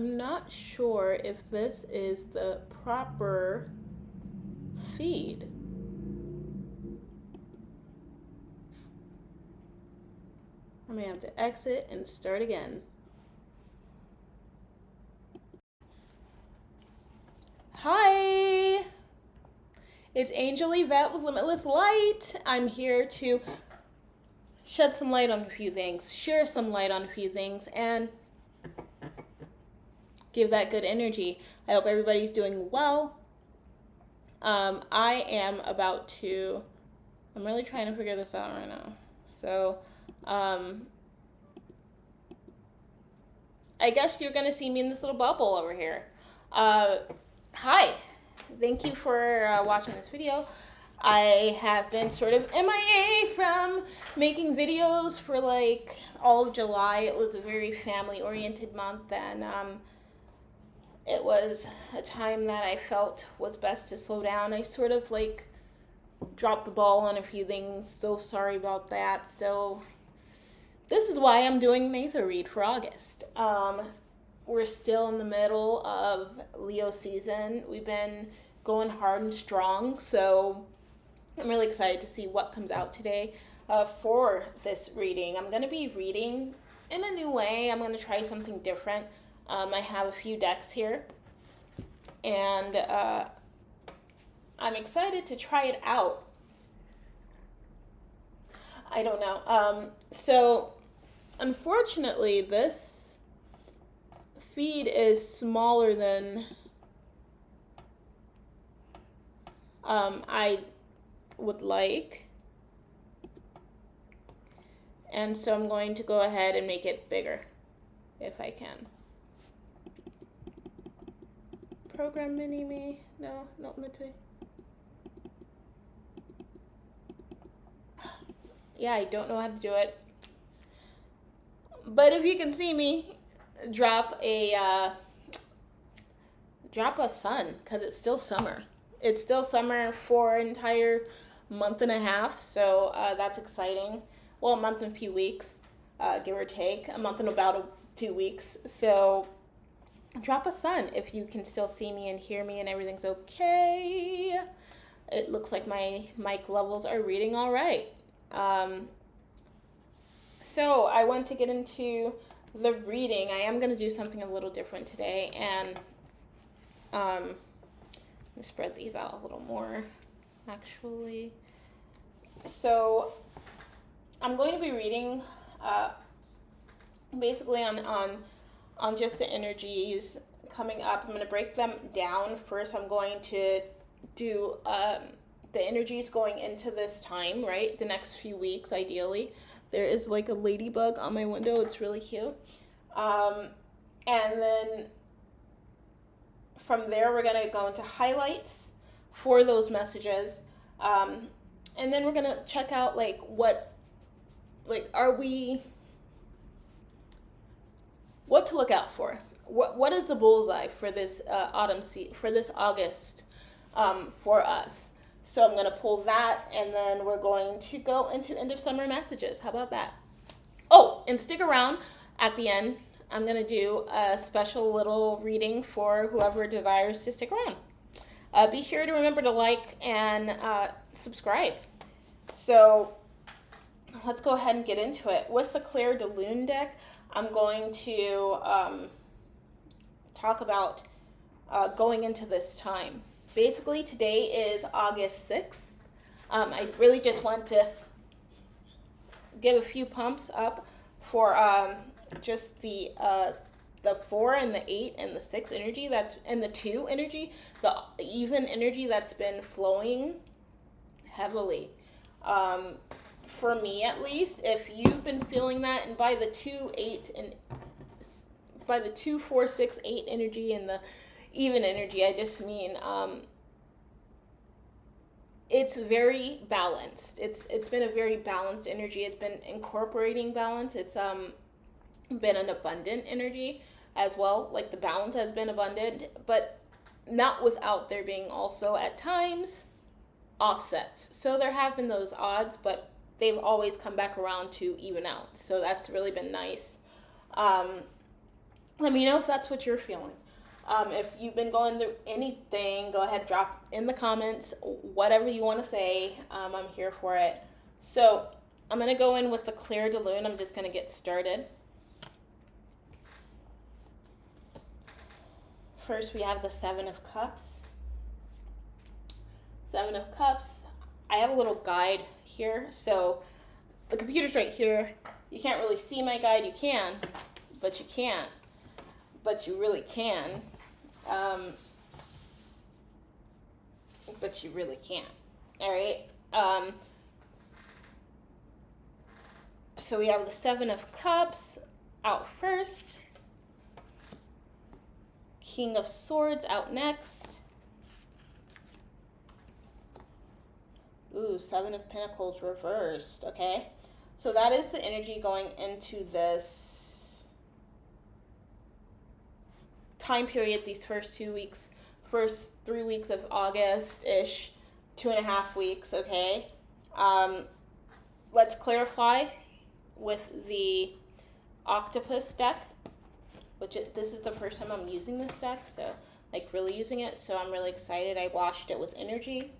I'm not sure if this is the proper feed. I may have to exit and start again. Hi! It's Angel Yvette with Limitless Light. I'm here to shed some light on a few things, share some light on a few things, and give that good energy. I hope everybody's doing well. I am about to, I'm really trying to figure this out right now. So, I guess you're going to see me in this little bubble over here. Hi. Thank you for watching this video. I have been sort of MIA from making videos for like all of July. It was a very family-oriented month, and it was a time that I felt was best to slow down. I sort of like dropped the ball on a few things. So sorry about that. So this is why I'm doing an Aether read for August. We're still in the middle of Leo season. We've been going hard and strong, so I'm really excited to see what comes out today for this reading. I'm going to be reading in a new way. I'm going to try something different. I have a few decks here, and I'm excited to try it out. I don't know. So, unfortunately, this feed is smaller than I would like. And so I'm going to go ahead and make it bigger if I can. Program mini me. No, not mini. Yeah, I don't know how to do it. But if you can see me, drop a sun, because it's still summer. It's still summer for an entire month and a half, so that's exciting. Well, a month and a few weeks, give or take. A month and about 2 weeks. So drop a sun if you can still see me and hear me and everything's okay. It looks like my mic levels are reading all right. So I want to get into the reading. I am going to do something a little different today, and let me spread these out a little more, actually. So I'm going to be reading basically on just the energies coming up. I'm going to break them down. First, I'm going to do the energies going into this time, right? The next few weeks, ideally. There is like a ladybug on my window. It's really cute. And then from there, we're going to go into highlights for those messages. And then we're going to check out what to look out for. What is the bullseye for this for this August for us? So I'm going to pull that, and then we're going to go into end of summer messages. How about that? Oh, and stick around at the end. I'm going to do a special little reading for whoever desires to stick around. Be sure to remember to like and subscribe. So let's go ahead and get into it. With the Claire de Lune deck, I'm going to talk about going into this time. Basically, today is August 6th. I really just want to give a few pumps up for just the 4 and the 8 and the 6 energy and the 2 energy, the even energy that's been flowing heavily. For me, at least, if you've been feeling that, and by the 2, 8, and by the 2, 4, 6, 8 energy and the even energy, I just mean it's very balanced. It's been a very balanced energy. It's been incorporating balance. It's been an abundant energy as well. Like the balance has been abundant, but not without there being also at times offsets. So there have been those odds, but they've always come back around to even out. So that's really been nice. Let me know if that's what you're feeling. If you've been going through anything, go ahead, drop in the comments whatever you want to say. I'm here for it. So I'm going to go in with the clear de lune. I'm just going to get started. First, we have the Seven of Cups. Seven of Cups. I have a little guide here. So the computer's right here. You can't really see my guide. You can, but you can't. But you really can. But you really can't. All right. So we have the Seven of Cups out first. King of Swords out next. Ooh, Seven of Pentacles reversed. Okay. So that is the energy going into this time period, these first 2 weeks, first 3 weeks of August-ish, 2.5 weeks, okay? Let's clarify with the octopus deck, which this is the first time I'm using this deck, so like really using it, so I'm really excited. I washed it with energy.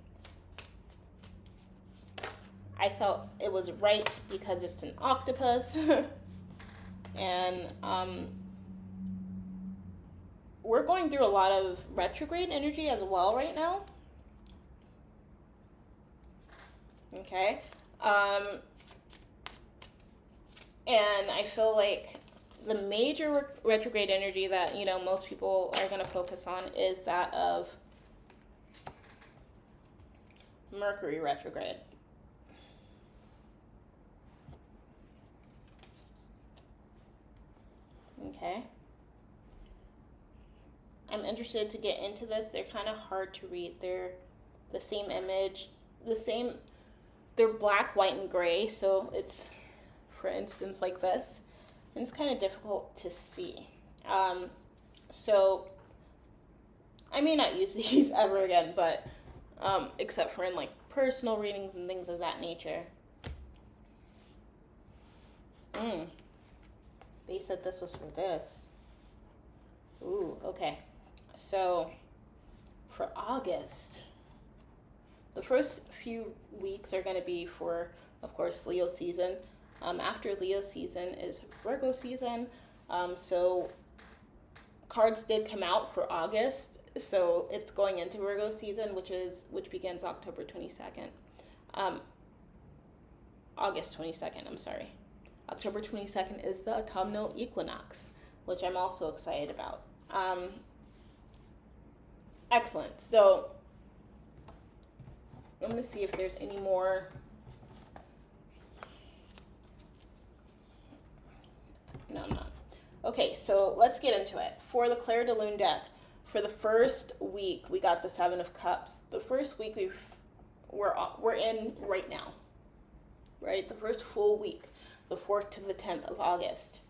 I felt it was right because it's an octopus. And we're going through a lot of retrograde energy as well right now. Okay. And I feel like the major retrograde energy that, you know, most people are going to focus on is that of Mercury retrograde. Okay. I'm interested to get into this. They're kind of hard to read. They're the same image, they're black, white, and gray. So it's, for instance, like this. And it's kind of difficult to see. So I may not use these ever again, but except for in like personal readings and things of that nature. They said this was for this. Ooh, okay. So for August, the first few weeks are going to be for, of course, Leo season. After Leo season is Virgo season. So cards did come out for August. So it's going into Virgo season, which begins October 22nd. August 22nd, I'm sorry. October 22nd is the autumnal equinox, which I'm also excited about. Excellent. So I'm going to see if there's any more. No, I'm not. Okay, so let's get into it. For the Claire de Lune deck, for the first week, we got the Seven of Cups. The first week we're in right now, right? The first full week, the 4th to the 10th of August.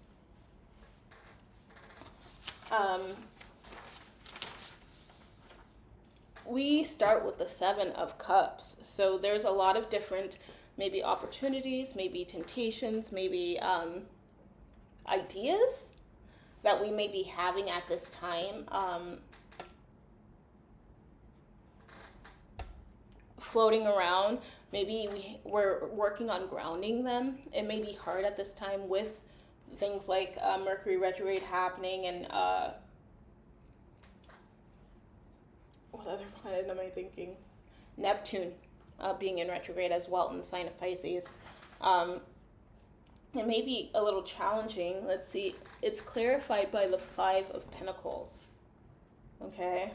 We start with the Seven of Cups. So there's a lot of different, maybe opportunities, maybe temptations, maybe ideas that we may be having at this time. Floating around. Maybe we're working on grounding them. It may be hard at this time with things like Mercury retrograde happening and what other planet am I thinking? Neptune being in retrograde as well in the sign of Pisces. It may be a little challenging. Let's see. It's clarified by the Five of Pentacles. Okay.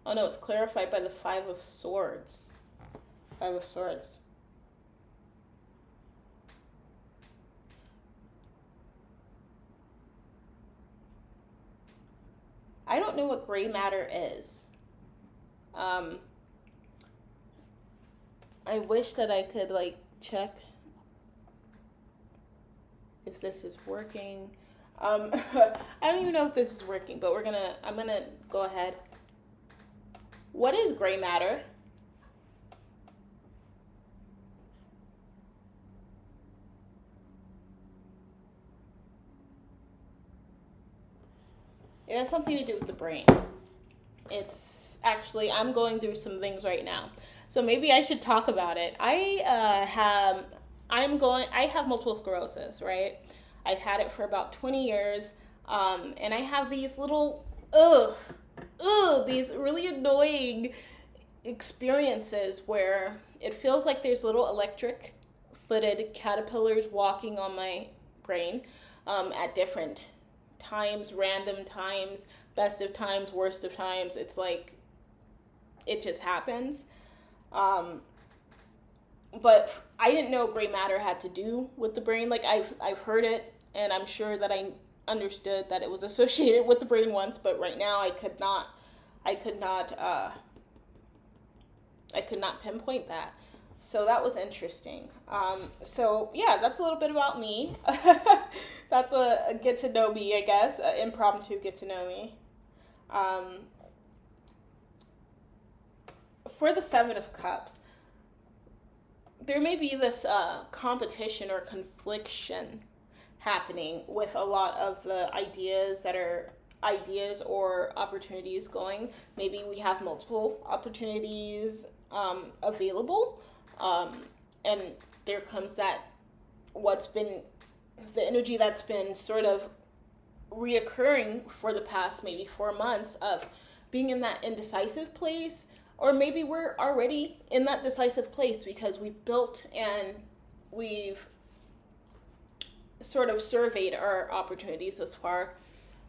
Oh no, it's clarified by the Five of Swords. Five of Swords. I don't know what gray matter is. I wish that I could like check if this is working. I don't even know if this is working, but I'm gonna go ahead. What is gray matter? It has something to do with the brain. It's actually, I'm going through some things right now, so maybe I should talk about it. I have multiple sclerosis, right? I've had it for about 20 years, and I have these little, these really annoying experiences where it feels like there's little electric footed caterpillars walking on my brain at different times, random times, best of times, worst of times. It's like it just happens. But I didn't know gray matter had to do with the brain. Like I've heard it, and I'm sure that I understood that it was associated with the brain once, but right now I could not pinpoint that. So that was interesting. So yeah, that's a little bit about me. That's a get to know me, I guess, impromptu get to know me. For the Seven of Cups, there may be this competition or confliction happening with a lot of the ideas that are ideas or opportunities going. Maybe we have multiple opportunities available, and there comes that what's been the energy that's been sort of reoccurring for the past maybe 4 months of being in that indecisive place, or maybe we're already in that decisive place because we've built and we've sort of surveyed our opportunities thus far.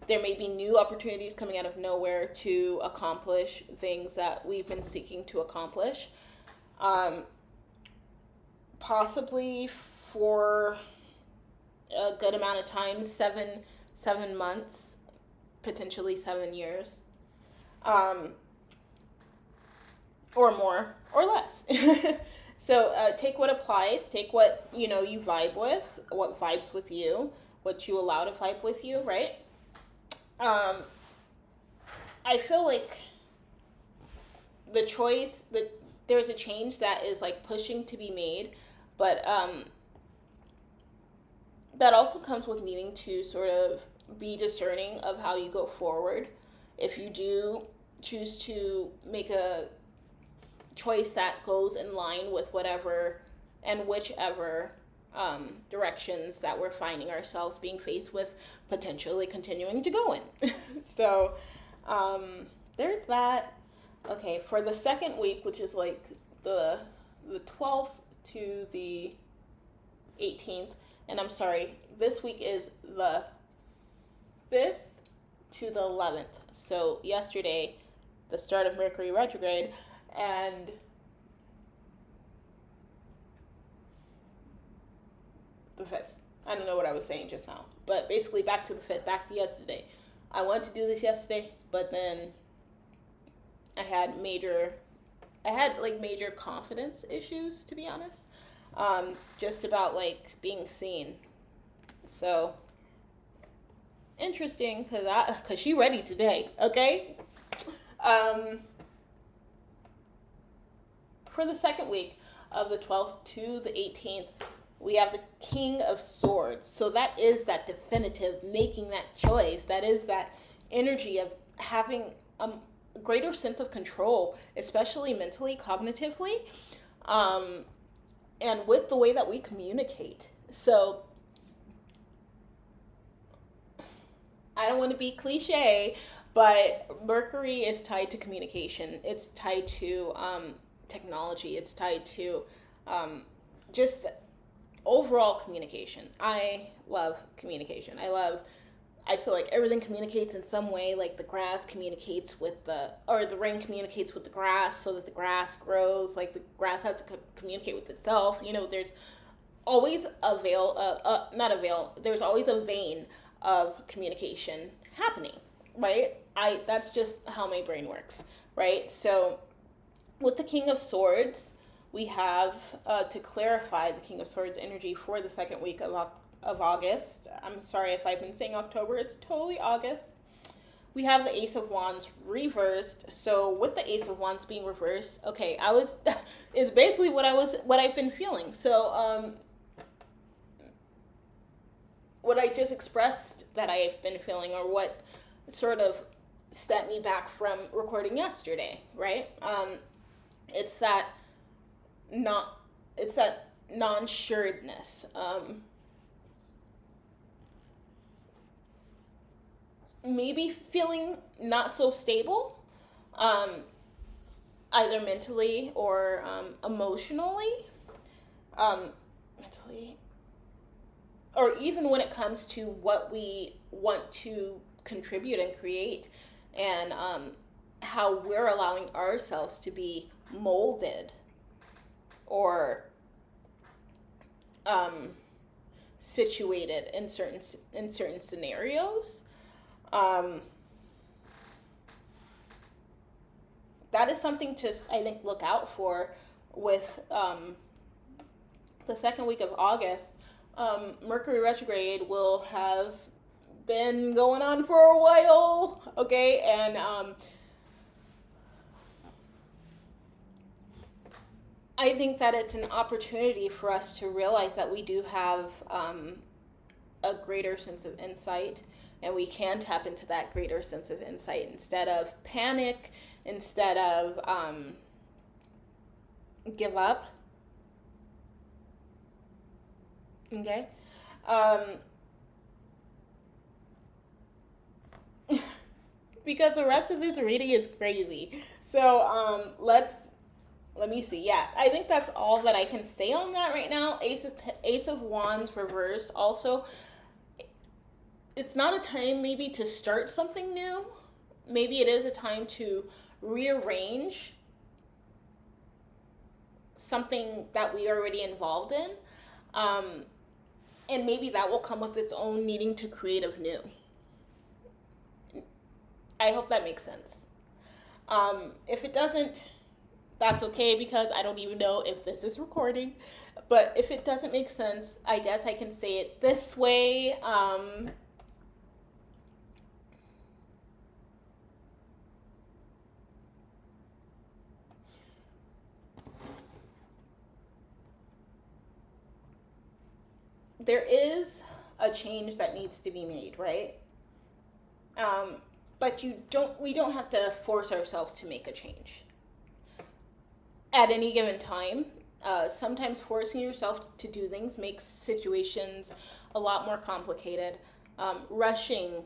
There may be new opportunities coming out of nowhere to accomplish things that we've been seeking to accomplish. Possibly for a good amount of time, seven months, potentially 7 years, or more or less. So take what applies, take what you vibe with, what vibes with you, what you allow to vibe with you, right? I feel like the choice that there's a change that is like pushing to be made, but that also comes with needing to sort of be discerning of how you go forward. If you do choose to make a choice that goes in line with whatever and whichever directions that we're finding ourselves being faced with, potentially continuing to go in. So there's that. Okay, for the second week, which is like the 12th to the 18th, and I'm sorry, this week is the 5th to the 11th. So yesterday, the start of Mercury retrograde, and the 5th. I don't know what I was saying just now, but basically back to the 5th, back to yesterday. I wanted to do this yesterday, but then I had major confidence issues, to be honest. Just about like being seen. So interesting, cause she ready today, okay? For the second week of the 12th to the 18th, we have the King of Swords. So that is that definitive making that choice. That is that energy of having a greater sense of control, especially mentally, cognitively, and with the way that we communicate. So I don't want to be cliche, but Mercury is tied to communication. It's tied to technology. It's tied to just overall communication. I love communication. I feel like everything communicates in some way, like the grass communicates with the rain communicates with the grass so that the grass grows, like the grass has to communicate with itself. There's always there's always a vein of communication happening, right? That's just how my brain works, right? So with the King of Swords, we have, to clarify the King of Swords energy for the second week of August. I'm sorry if I've been saying October. It's totally August. We have the Ace of Wands reversed. So with the Ace of Wands being reversed, okay, it's basically what I've been feeling. So what I just expressed that I've been feeling, or what sort of set me back from recording yesterday, right? It's that not it's that non-sureness. Maybe feeling not so stable, either mentally or emotionally, mentally, or even when it comes to what we want to contribute and create, and how we're allowing ourselves to be molded or situated in certain scenarios. That is something to, I think, look out for with the second week of August. Mercury retrograde will have been going on for a while, okay? And I think that it's an opportunity for us to realize that we do have a greater sense of insight, and we can tap into that greater sense of insight instead of panic, instead of give up. Okay? Because the rest of this reading is crazy. So let me see. Yeah, I think that's all that I can say on that right now. Ace of Wands reversed. Also, it's not a time maybe to start something new. Maybe it is a time to rearrange something that we are already involved in. And maybe that will come with its own needing to create of new. I hope that makes sense. If it doesn't, that's okay, because I don't even know if this is recording. But if it doesn't make sense, I guess I can say it this way. There is a change that needs to be made, right? But we don't have to force ourselves to make a change at any given time. Sometimes forcing yourself to do things makes situations a lot more complicated. Rushing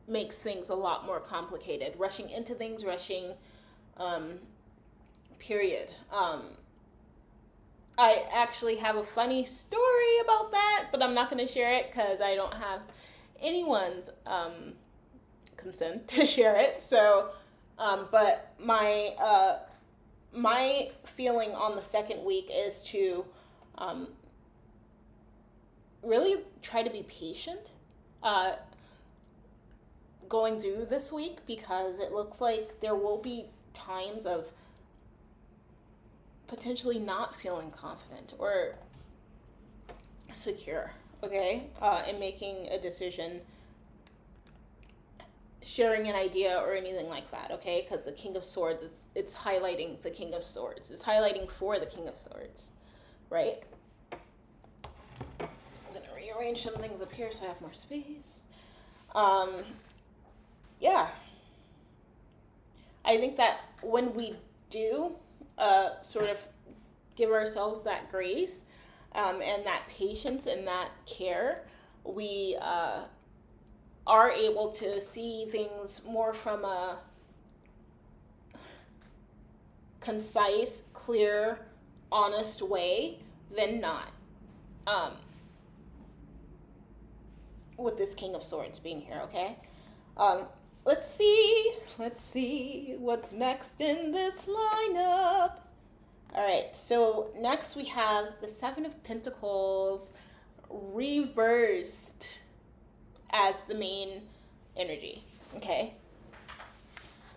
makes things a lot more complicated. Rushing into things, period. I actually have a funny story about that, but I'm not going to share it because I don't have anyone's consent to share it. So, but my feeling on the second week is to really try to be patient going through this week, because it looks like there will be times of potentially not feeling confident or secure, okay, in making a decision, sharing an idea, or anything like that, okay? Because the King of Swords, it's highlighting the King of Swords. It's highlighting for the King of Swords, right? I'm going to rearrange some things up here so I have more space. Yeah. I think that when we do sort of give ourselves that grace and that patience and that care, we are able to see things more from a concise, clear, honest way than not. With this King of Swords being here, okay? Let's see what's next in this lineup. All right, so next we have the Seven of Pentacles reversed as the main energy, okay?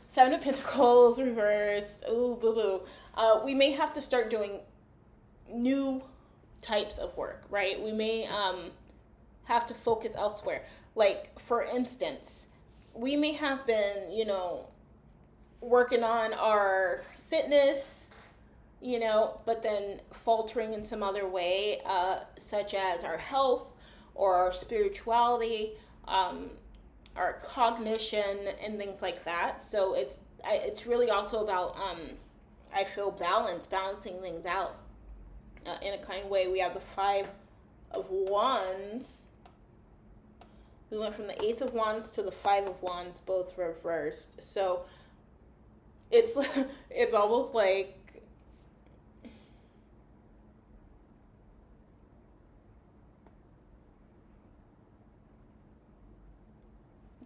Seven of Pentacles reversed. Ooh, boo-boo. We may have to start doing new types of work, right? We may have to focus elsewhere. Like, for instance, we may have been, working on our fitness, but then faltering in some other way, such as our health or our spirituality, our cognition and things like that. So it's really also about I feel balancing things out in a kind way. We have the Five of Wands. We went from the Ace of Wands to the Five of Wands, both reversed. So it's it's almost like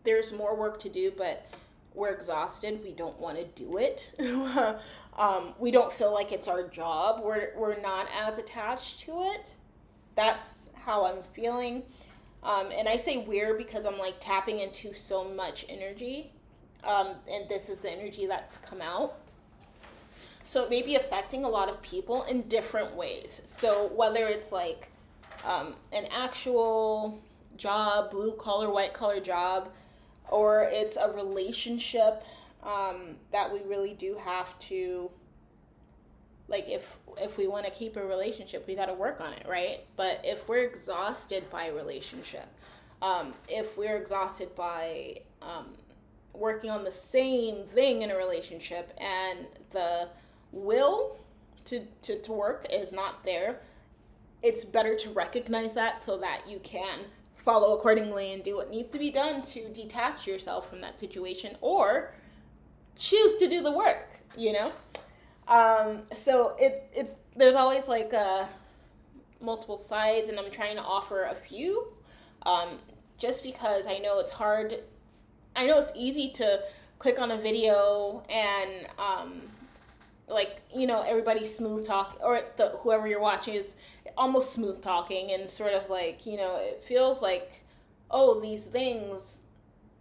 there's more work to do, but we're exhausted. We don't want to do it. We don't feel like it's our job. We're not as attached to it. That's how I'm feeling. And I say weird because I'm like tapping into so much energy. And this is the energy that's come out. So it may be affecting a lot of people in different ways. So whether it's like an actual job, blue collar, white collar job, or it's a relationship that we really do have to, like, if we want to keep a relationship, we got to work on it, right? But if we're exhausted by a relationship, if we're exhausted by working on the same thing in a relationship and the will to work is not there, it's better to recognize that so that you can follow accordingly and do what needs to be done to detach yourself from that situation, or choose to do the work, you know? So it's there's always like multiple sides, and I'm trying to offer a few, just because I know it's hard. I know it's easy to click on a video and like, you know, everybody's smooth talk, or whoever you're watching is almost smooth talking, and sort of like, you know, it feels like, oh, these things,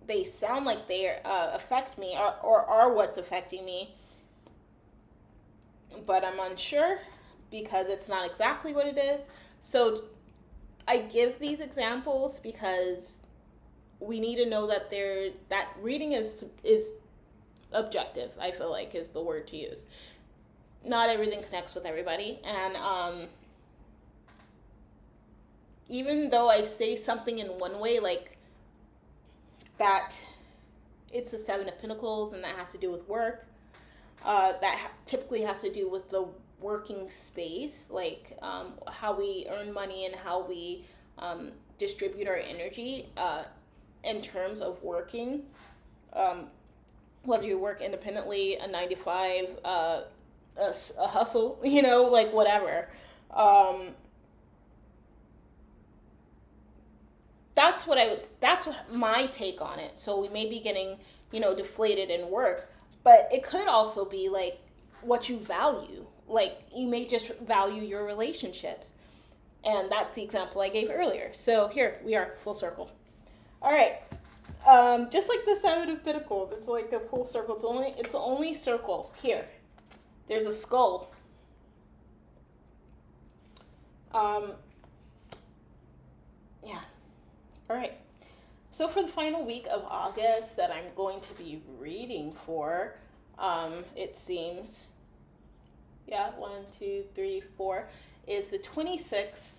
they sound like they affect me, or are what's affecting me, but I'm unsure because it's not exactly what it is. So I give these examples because we need to know that that reading is objective, I feel like is the word to use. Not everything connects with everybody, and even though I say something in one way, like that it's a Seven of Pentacles and that has to do with work, typically has to do with the working space, like how we earn money and how we distribute our energy in terms of working, whether you work independently, a 9 to 5, a hustle, you know, like whatever. That's my take on it. So we may be getting, you know, deflated in work, but it could also be like what you value. Like you may just value your relationships. And that's the example I gave earlier. So here we are, full circle. All right. Just like the Seven of Pentacles, it's like a full circle. It's the only circle here. There's a skull. Yeah. All right. So for the final week of August that I'm going to be reading for, it seems, 1, 2, 3, 4, is the 26th.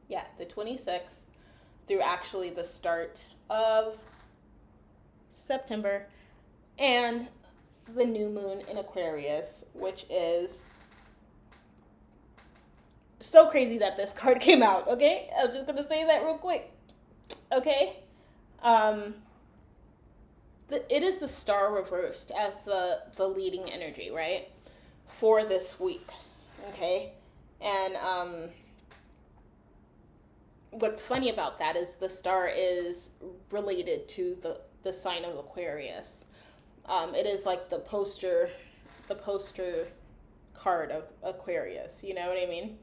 Yeah, the 26th through actually the start of September, and the new moon in Aquarius, which is so crazy that this card came out, okay? I'm just going to say that real quick, okay? It is the star reversed as the leading energy, right, for this week, okay? And what's funny about that is the star is related to the sign of Aquarius. It is like the poster card of Aquarius, you know what I mean?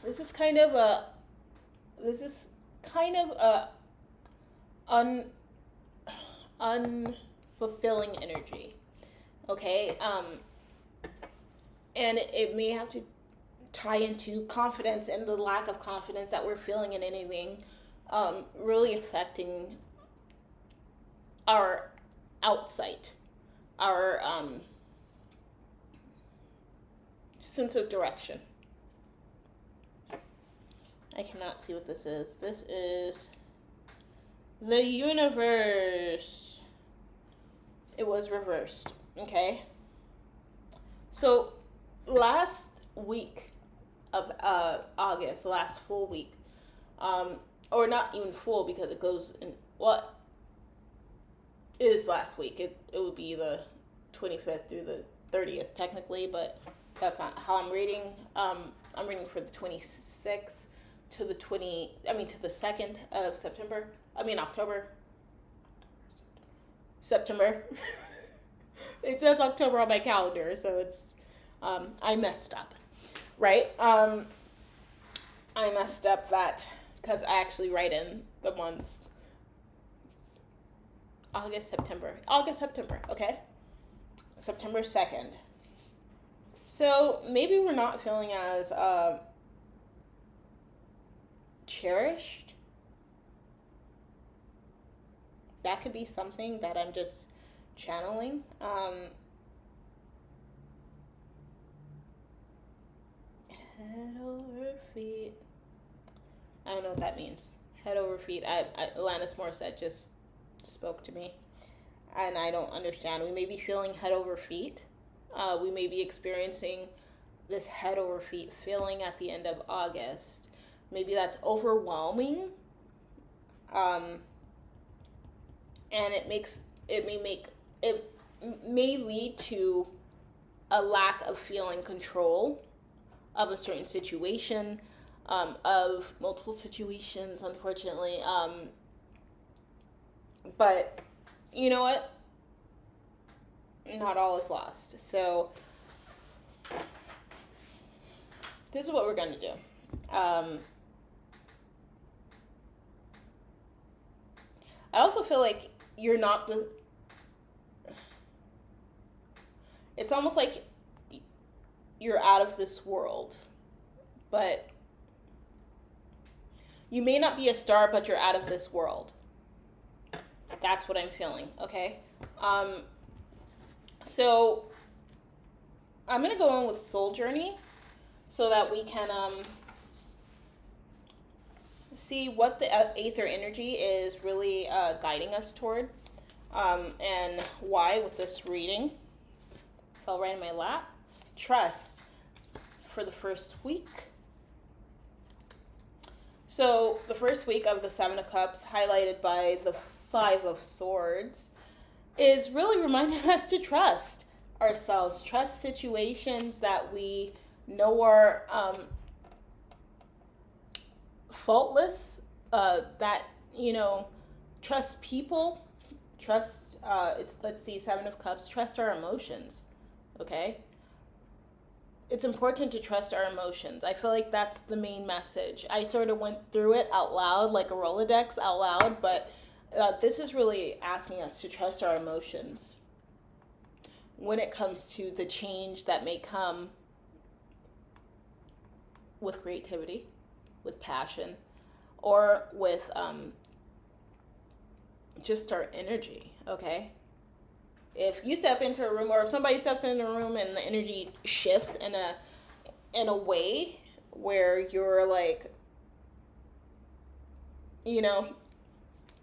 This is kind of a unfulfilling energy, okay? And it may have to tie into confidence and the lack of confidence that we're feeling in anything, really affecting our outside, our sense of direction. I cannot see what this is. This is the universe. It was reversed. Okay. So last week of August, last full week, or not even full because it goes in, what is last week? It would be the 25th through the 30th technically, but that's not how I'm reading. I'm reading for the 26th to the 2nd of September. October. September. It says October on my calendar, so it's I messed up, right? I messed up that because I actually write in the months. August, September, okay? September 2nd. So maybe we're not feeling as cherished. That could be something that I'm just channeling. Head over feet. I don't know what that means. Head over feet. Alanis Morissette just spoke to me, and I don't understand. We may be feeling head over feet. We may be experiencing this head over feet feeling at the end of August. Maybe that's overwhelming. And it may lead to a lack of feeling control of a certain situation, of multiple situations, unfortunately. But you know what? Not all is lost. So this is what we're going to do. I also feel like you're not it's almost like you're out of this world, but you may not be a star, but you're out of this world. That's what I'm feeling, okay? So I'm going to go on with Soul Journey so that we can see what the Aether energy is really guiding us toward, and why with this reading. Fell right in my lap. Trust for the first week. So the first week of the Seven of Cups, highlighted by the Five of Swords, is really reminding us to trust ourselves, trust situations that we know are faultless, that, trust people, trust, Seven of Cups, trust our emotions, okay? It's important to trust our emotions. I feel like that's the main message. I sort of went through it out loud, like a Rolodex out loud, but this is really asking us to trust our emotions when it comes to the change that may come with creativity, with passion, or with just our energy, okay? If you step into a room, or if somebody steps into a room and the energy shifts in a way where you're like,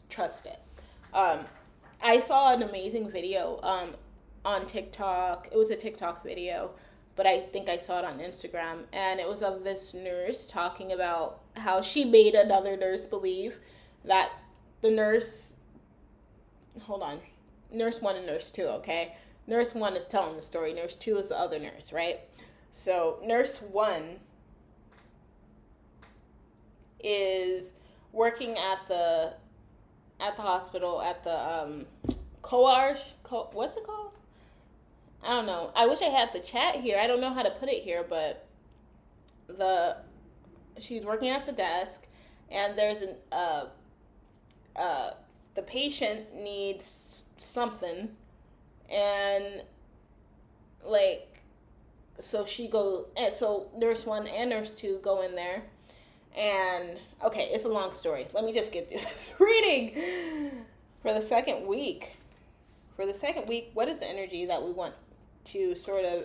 trust it. I saw an amazing video on TikTok. It was a TikTok video, but I think I saw it on Instagram, and it was of this nurse talking about how she made another nurse believe that the nurse, Nurse 1 and Nurse 2, okay? Nurse 1 is telling the story. Nurse 2 is the other nurse, right? So Nurse 1 is working at the hospital, at the what's it called? I don't know. I wish I had the chat here. I don't know how to put it here, but she's working at the desk, and there's the patient needs something, and so Nurse 1 and Nurse 2 go in there, and okay, it's a long story. Let me just get through this reading. For the second week, what is the energy that we want to sort of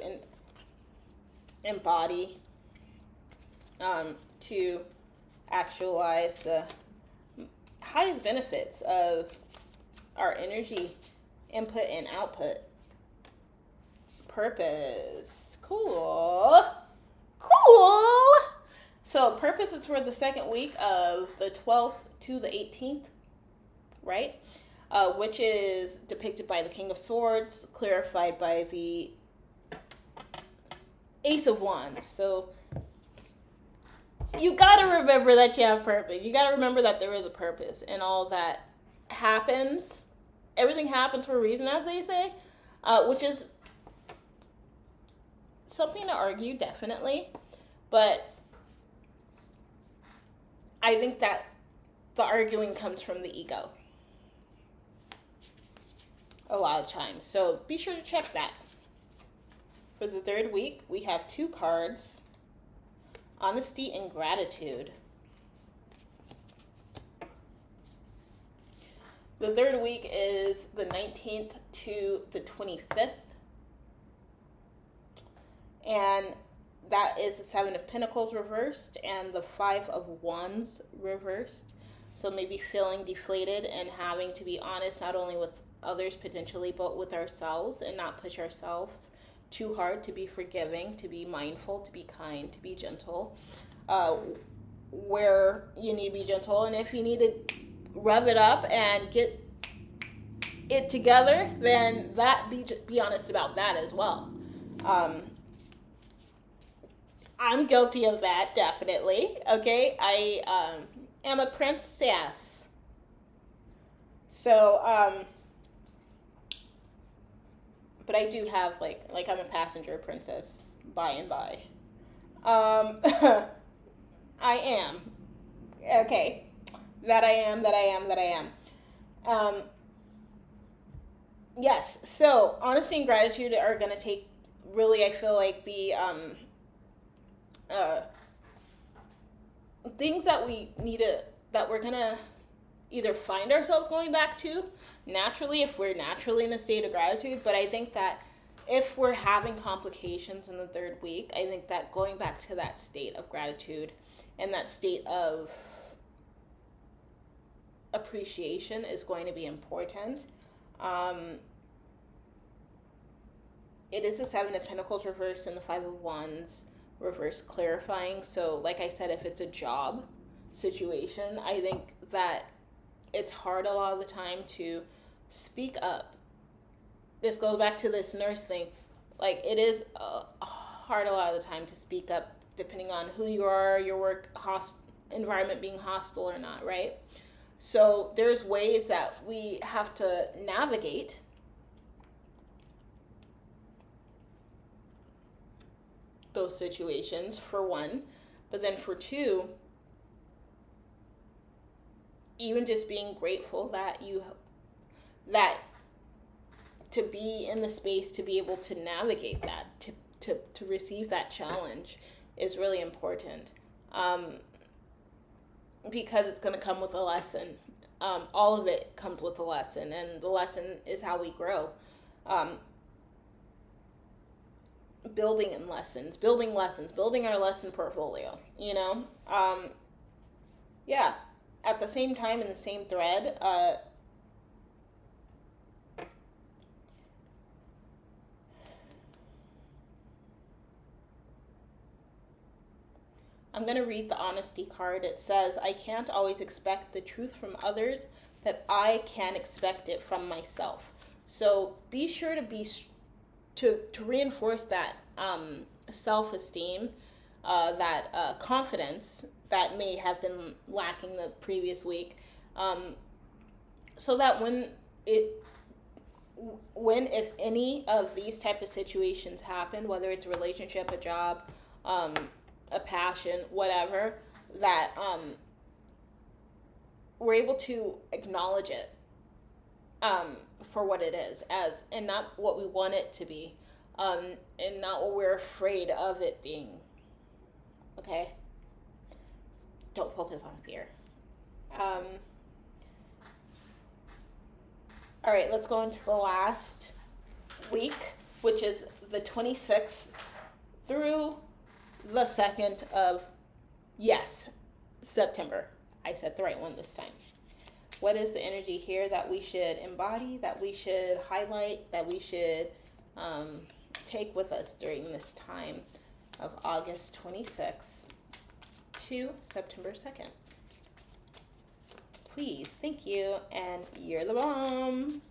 embody, to actualize the highest benefits of our energy input and output. Purpose. Cool. So purpose is for the second week of the 12th to the 18th, right? Which is depicted by the King of Swords, clarified by the Ace of Wands. So you gotta remember that you have purpose. You gotta remember that there is a purpose, and all that happens, everything happens for a reason, as they say, which is something to argue, definitely. But I think that the arguing comes from the ego a lot of times. So be sure to check that. For the third week, we have 2 cards. Honesty and gratitude. The third week is the 19th to the 25th. And that is the 7 of Pentacles reversed and the 5 of Wands reversed. So maybe feeling deflated and having to be honest, not only with others potentially, but with ourselves, and not push ourselves too hard, to be forgiving, to be mindful, to be kind, to be gentle, where you need to be gentle. And if you need to rev it up and get it together, then be honest about that as well. I'm guilty of that, definitely. Okay, I am a princess. So, but I do have, like I'm a passenger princess, by and by. I am. Okay. That I am. Yes, so honesty and gratitude are going to take, really, I feel like, be things that we need to, that we're going to either find ourselves going back to naturally, if we're naturally in a state of gratitude. But I think that if we're having complications in the third week, I think that going back to that state of gratitude and that state of appreciation is going to be important. It is the 7 of Pentacles reversed and the 5 of Wands reversed, clarifying. So like I said, if it's a job situation, I think that it's hard a lot of the time to speak up. This goes back to this nurse thing. Like, it is hard a lot of the time to speak up, depending on who you are, your work environment being hostile or not, right? So there's ways that we have to navigate those situations, for one. But then for two, even just being grateful that to be in the space, to be able to navigate that, to receive that challenge is really important. Because it's going to come with a lesson. All of it comes with a lesson, and the lesson is how we grow. Building our lesson portfolio, you know? Yeah. At the same time, in the same thread, I'm going to read the honesty card. It says, I can't always expect the truth from others, but I can expect it from myself. So be sure to reinforce that self-esteem, that confidence that may have been lacking the previous week, so that when if any of these type of situations happen, whether it's a relationship, a job, a passion, whatever, that we're able to acknowledge it for what it is, and not what we want it to be, and not what we're afraid of it being. Okay? Don't focus on fear. All right, let's go into the last week, which is the 26th through the 2nd of, yes, September. I said the right one this time. What is the energy here that we should embody, that we should highlight, that we should take with us during this time of August 26th to September 2nd? Please, thank you, and you're the bomb.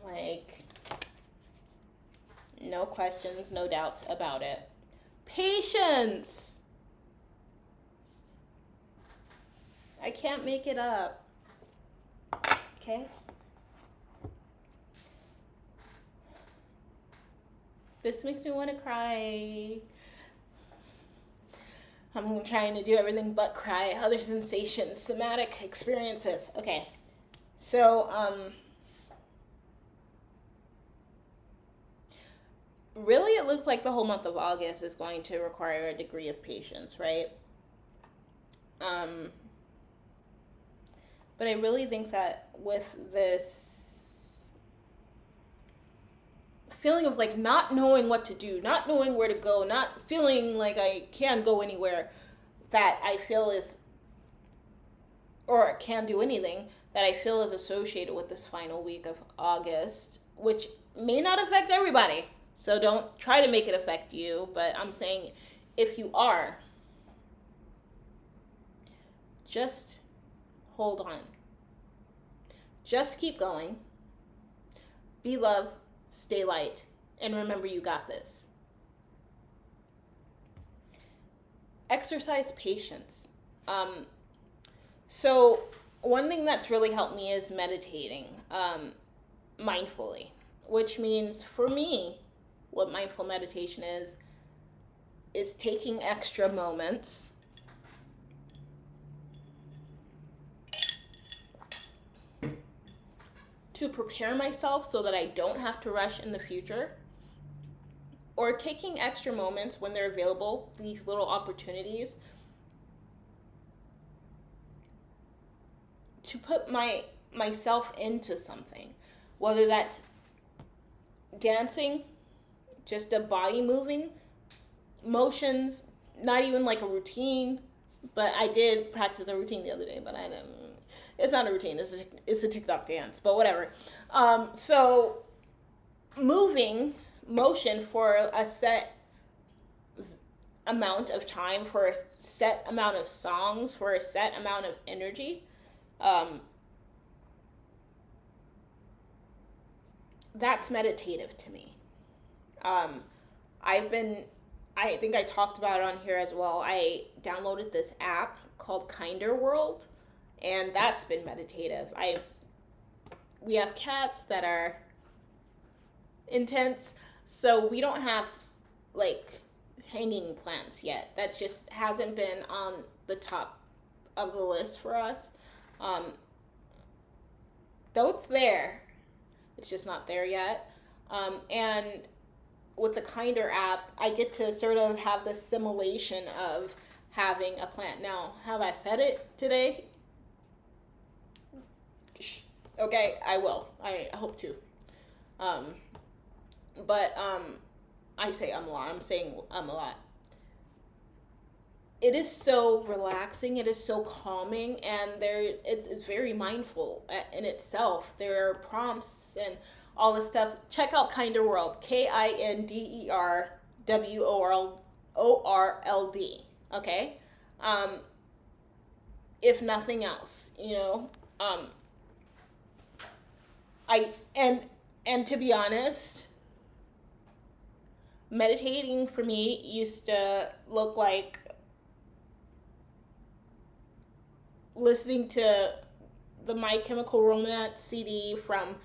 Like, no questions, no doubts about it. Patience! I can't make it up. Okay? This makes me want to cry. I'm trying to do everything but cry. Other sensations, somatic experiences. Okay. So, really it looks like the whole month of August is going to require a degree of patience, right? But I really think that with this feeling of like not knowing what to do, not knowing where to go, not feeling like I can go anywhere, that I feel is, or can do anything, that I feel is associated with this final week of August, which may not affect everybody. So don't try to make it affect you, but I'm saying if you are, just hold on. Just keep going. Be love, stay light, and remember you got this. Exercise patience. So one thing that's really helped me is meditating mindfully, which means for me, what mindful meditation is taking extra moments to prepare myself so that I don't have to rush in the future, or taking extra moments when they're available, these little opportunities, to put myself into something, whether that's dancing, just a body moving, motions, not even like a routine, but I did practice a routine the other day, but I didn't. It's not a routine. It's a TikTok dance, but whatever. So motion for a set amount of time, for a set amount of songs, for a set amount of energy. That's meditative to me. I think I talked about it on here as well. I downloaded this app called Kinder World, and that's been meditative. We have cats that are intense, so we don't have like hanging plants yet. That just hasn't been on the top of the list for us. Though it's there, it's just not there yet. And with the Kinder app, I get to sort of have the simulation of having a plant. Now, have I fed it today? Okay, I will. I hope to. But I say I'm a lot. I'm saying I'm a lot. It is so relaxing. It is so calming, and it's very mindful in itself. There are prompts and all this stuff. Check out Kinder World. KinderWorld. Okay. If nothing else, and to be honest, meditating for me used to look like listening to the My Chemical Romance CD from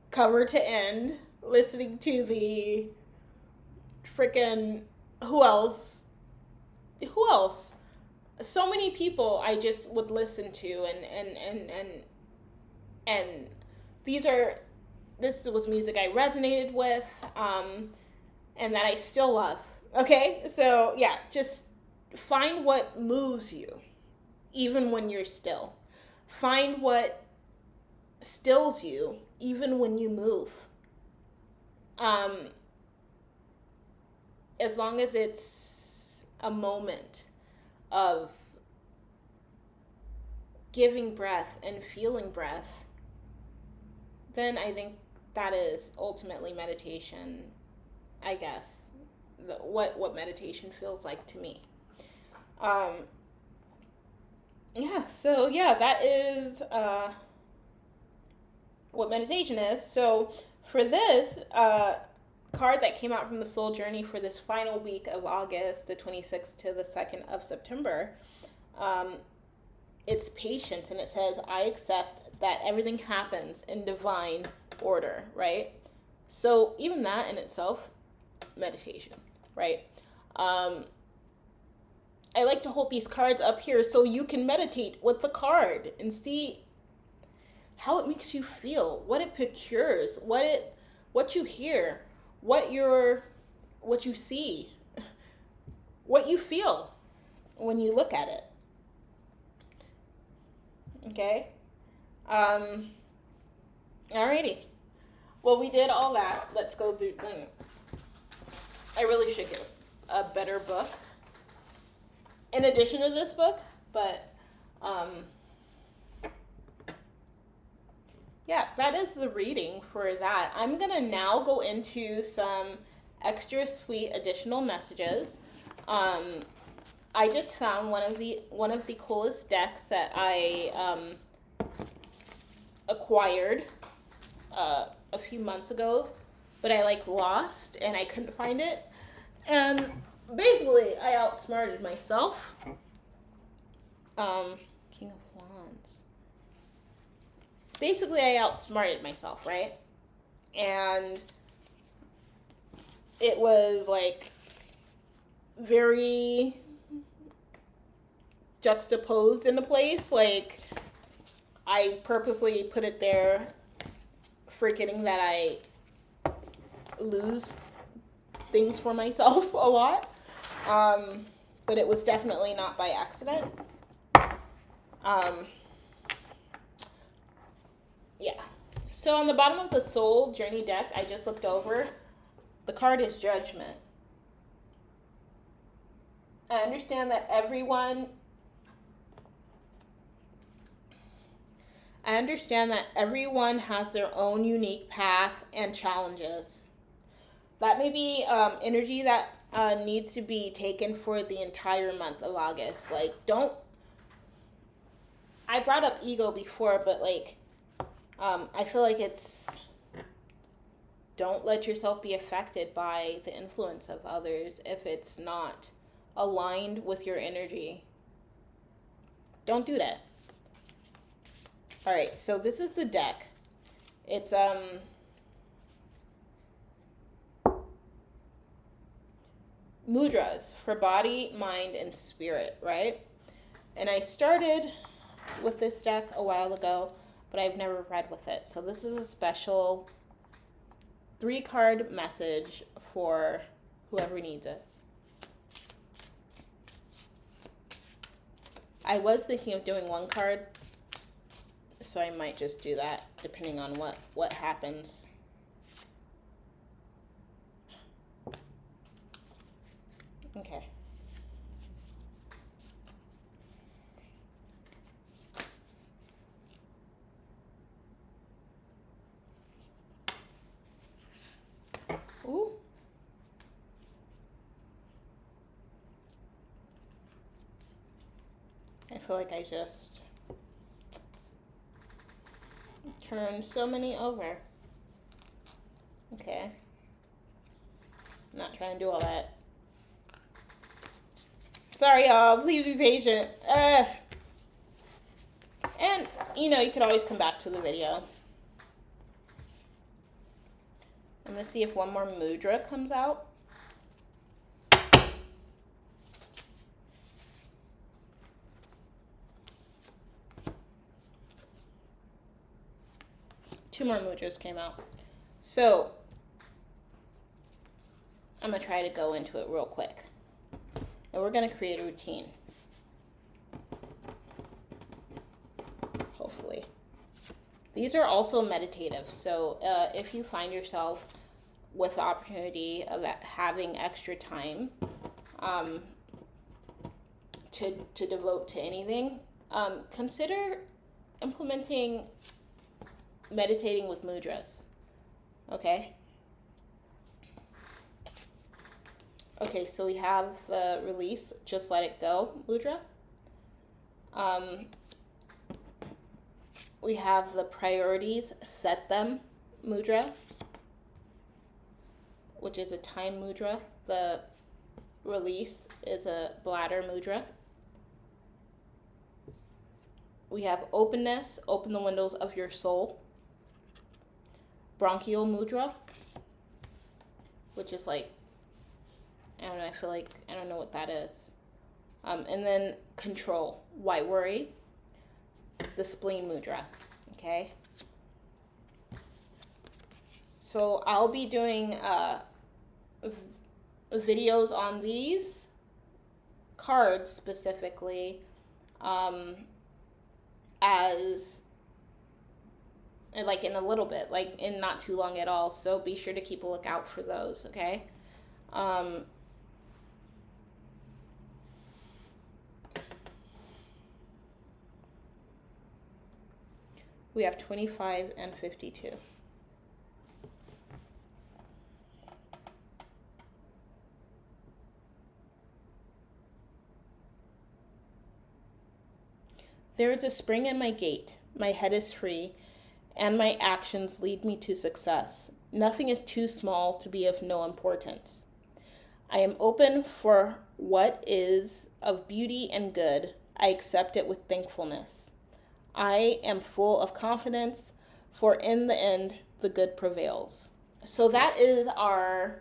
cover to end, listening to the freaking who else? So many people I just would listen to, and this was music I resonated with, and that I still love. Okay, so yeah, just find what moves you, even when you're still. Find what stills you, even when you move. As long as it's a moment of giving breath and feeling breath, then I think that is ultimately meditation, I guess. What meditation feels like to me. That is what meditation is. So for this card that came out from the Soul Journey for this final week of August, the 26th to the 2nd of September, it's patience, and it says, I accept that everything happens in divine order, right? So even that in itself, meditation, right? I like to hold these cards up here so you can meditate with the card and see how it makes you feel, what it procures, what you hear, what you see, what you feel when you look at it. Okay? Alrighty. Well, we did all that. Let's go through. I really should get a better book in addition to this book, but that is the reading for that. I'm gonna now go into some extra sweet additional messages. I just found one of the coolest decks that I acquired a few months ago, but I lost and I couldn't find it. And basically, I outsmarted myself. King of Wands. Basically, I outsmarted myself, right? And it was very juxtaposed into place. I purposely put it there, forgetting that I lose things for myself a lot. But it was definitely not by accident. So on the bottom of the Soul Journey deck, I just looked over, the card is Judgment. I understand that everyone has their own unique path and challenges. That may be energy that needs to be taken for the entire month of August. I brought up ego before, but I feel like it's, don't let yourself be affected by the influence of others if it's not aligned with your energy. Don't do that. All right, so this is the deck. It's mudras for body, mind, and spirit, right? And I started with this deck a while ago, but I've never read with it. So this is a special 3-card message for whoever needs it. I was thinking of doing 1 card, so I might just do that depending on what happens. Okay. Ooh. I feel like I just turned so many over. Okay. I'm not trying to do all that. Sorry, y'all. Please be patient. And, you could always come back to the video. I'm going to see if one more mudra comes out. Two more mudras came out. So, I'm going to try to go into it real quick. And we're going to create a routine. Hopefully. These are also meditative. So if you find yourself with the opportunity of having extra time, to devote to anything, consider implementing meditating with mudras. Okay? Okay, so we have the release, just let it go mudra. We have the priorities, set them mudra, which is a time mudra. The release is a bladder mudra. We have openness, open the windows of your soul. Bronchial mudra, which is like, I don't know, I feel like, I don't know what that is. And then control, why worry? The spleen mudra, okay? So I'll be doing videos on these cards specifically as like in a little bit, like in not too long at all. So be sure to keep a lookout for those, okay? We have 25 and 52. There is a spring in my gait. My head is free, and my actions lead me to success. Nothing is too small to be of no importance. I am open for what is of beauty and good. I accept it with thankfulness. I am full of confidence, for in the end, the good prevails. So that is our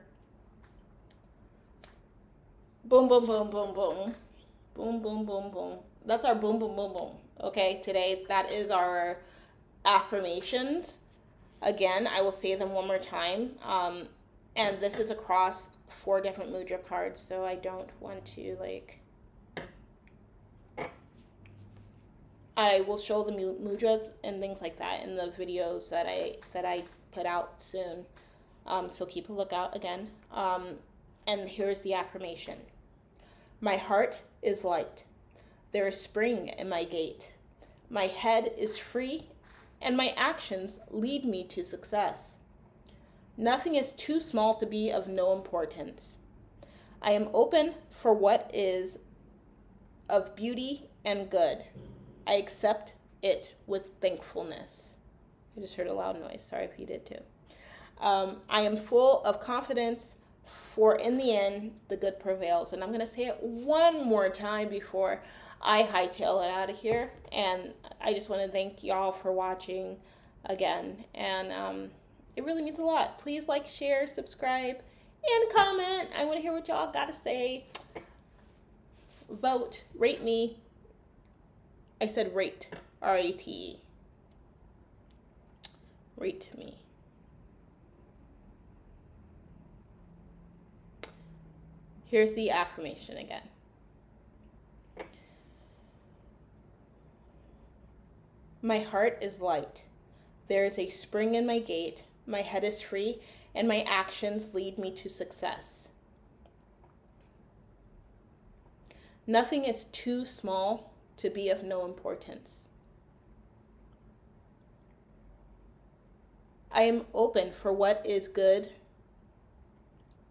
boom, boom, boom, boom, boom. Boom, boom, boom, boom. That's our boom, boom, boom, boom. Okay, today that is our affirmations. Again, I will say them one more time. And this is across 4 different mudra cards, so I don't want to I will show the mudras and things like that in the videos that I put out soon. So keep a lookout again. And here's the affirmation. My heart is light. There is spring in my gait. My head is free, and my actions lead me to success. Nothing is too small to be of no importance. I am open for what is of beauty and good. I accept it with thankfulness. I just heard a loud noise. Sorry if you did too. I am full of confidence, for in the end, the good prevails. And I'm going to say it one more time before I hightail it out of here. And I just want to thank y'all for watching again. And it really means a lot. Please like, share, subscribe, and comment. I want to hear what y'all got to say. Vote, rate me. I said rate, R-A-T-E. Rate me. Here's the affirmation again. My heart is light. There is a spring in my gait. My head is free, and my actions lead me to success. Nothing is too small to be of no importance. I am open for what is good.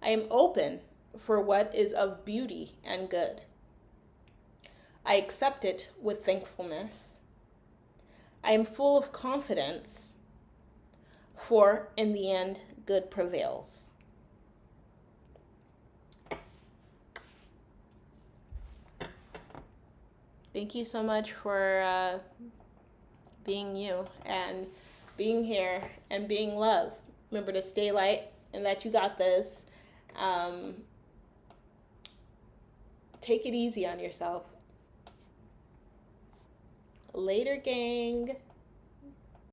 I am open for what is of beauty and good. I accept it with thankfulness. I am full of confidence, for in the end, good prevails. Thank you so much for being you and being here and being love. Remember to stay light and that you got this. Take it easy on yourself. Later, gang.